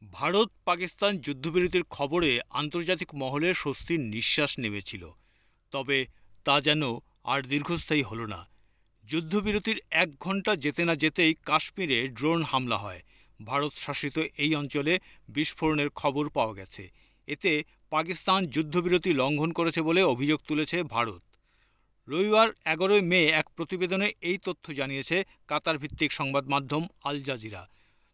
ভারত পাকিস্তান যুদ্ধবিরতির খবরে আন্তর্জাতিক মহলে স্বস্তির নিঃশ্বাস নেমেছিল। তবে তা যেন আর দীর্ঘস্থায়ী হলো না। যুদ্ধবিরতির ১ ঘণ্টা যেতে না যেতেই কাশ্মীরে ড্রোন হামলা হয়। ভারত শাসিত এই অঞ্চলে বিস্ফোরণের খবর পাওয়া গেছে। এতে পাকিস্তান যুদ্ধবিরতি লঙ্ঘন করেছে বলে অভিযোগ তুলেছে ভারত। রবিবার ১১ মে এক প্রতিবেদনে এই তথ্য জানিয়েছে কাতার ভিত্তিক সংবাদ মাধ্যম আল জাজিরা।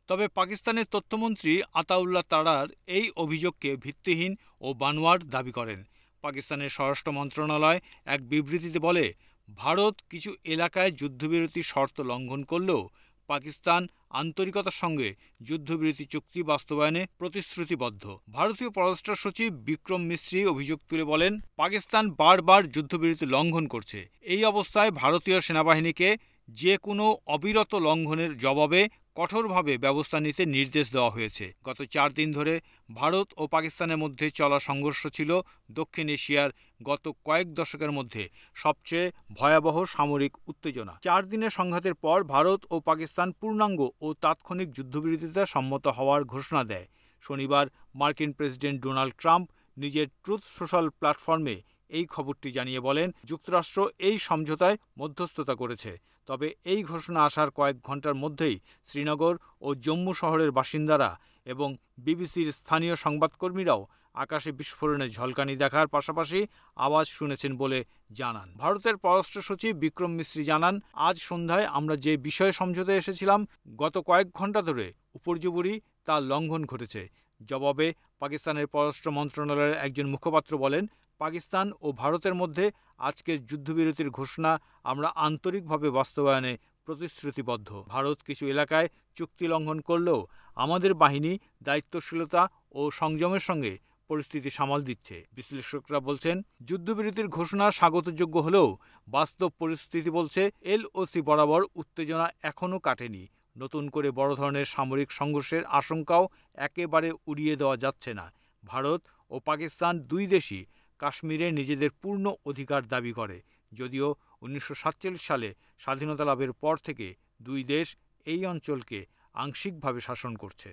তবে পাকিস্তানের তথ্যমন্ত্রী আতাউল্লাহ তারার এই অভিযোগকে ভিত্তিহীন ও বানোয়াট দাবি করেন। পাকিস্তানের স্বরাষ্ট্র মন্ত্রণালয় এক বিবৃতিতে বলে, ভারত কিছু এলাকায় যুদ্ধবিরতির শর্ত লঙ্ঘন করলেও পাকিস্তান আন্তরিকতার সঙ্গে যুদ্ধবিরতি চুক্তি বাস্তবায়নে প্রতিশ্রুতিবদ্ধ। ভারতীয় পররাষ্ট্র সচিব বিক্রম মিস্ত্রি অভিযোগ তুলে বলেন, পাকিস্তান বারবার যুদ্ধবিরতি লঙ্ঘন করছে। এই অবস্থায় ভারতীয় সেনাবাহিনীকে যে কোনো অবিরত লঙ্ঘনের জবাবে কঠোরভাবে ব্যবস্থা নিতে নির্দেশ দেওয়া হয়েছে। গত ৪ দিন ধরে ভারত ও পাকিস্তানের মধ্যে চলা সংঘর্ষ ছিল দক্ষিণ এশিয়ার গত কয়েক দশকের মধ্যে সবচেয়ে ভয়াবহ সামরিক উত্তেজনা। ৪ দিনের সংঘাতের পর ভারত ও পাকিস্তান পূর্ণাঙ্গ ও তাৎক্ষণিক যুদ্ধবিরতিতে সম্মত হওয়ার ঘোষণা দেয়। শনিবার মার্কিন প্রেসিডেন্ট ডোনাল্ড ট্রাম্প নিজের ট্রুথ সোশ্যাল প্ল্যাটফর্মে এই খবরটি জানিয়ে বলেন, যুক্তরাষ্ট্র এই সমঝোতায় মধ্যস্থতা করেছে। তবে এই ঘোষণা আসার কয়েক ঘন্টার মধ্যেই শ্রীনগর ও জম্মু শহরের বাসিন্দারা এবং বিবিসির স্থানীয় সংবাদকর্মীরাও আকাশে বিস্ফোরণের ঝলকানি দেখার পাশাপাশি আওয়াজ শুনেছেন বলে জানান। ভারতের পররাষ্ট্র সচিব বিক্রম মিস্ত্রি জানান, আজ সন্ধ্যায় আমরা যে বিষয়ে সমঝোতায় এসেছিলাম, গত কয়েক ঘন্টা ধরে উপর্যুপরি তার লঙ্ঘন ঘটেছে। জবাবে পাকিস্তানের পররাষ্ট্র মন্ত্রণালয়ের একজন মুখপাত্র বলেন, পাকিস্তান ও ভারতের মধ্যে আজকের যুদ্ধবিরতির ঘোষণা আমরা আন্তরিকভাবে বাস্তবায়নে প্রতিশ্রুতিবদ্ধ। ভারত কিছু এলাকায় চুক্তি লঙ্ঘন করলেও আমাদের বাহিনী দায়িত্বশীলতা ও সংযমের সঙ্গে পরিস্থিতি সামাল দিচ্ছে। বিশ্লেষকরা বলছেন, যুদ্ধবিরতির ঘোষণা স্বাগতযোগ্য হলেও বাস্তব পরিস্থিতি বলছে এলওসি বরাবর উত্তেজনা এখনও কাটেনি। নতুন করে বড় ধরনের সামরিক সংঘর্ষের আশঙ্কাও একেবারে উড়িয়ে দেওয়া যাচ্ছে না। ভারত ও পাকিস্তান দুই দেশই কাশ্মীরে নিজেদের পূর্ণ অধিকার দাবি করে। যদিও ১৯৪৭ সালে স্বাধীনতা লাভের পর থেকে দুই দেশ এই অঞ্চলকে আংশিকভাবে শাসন করছে।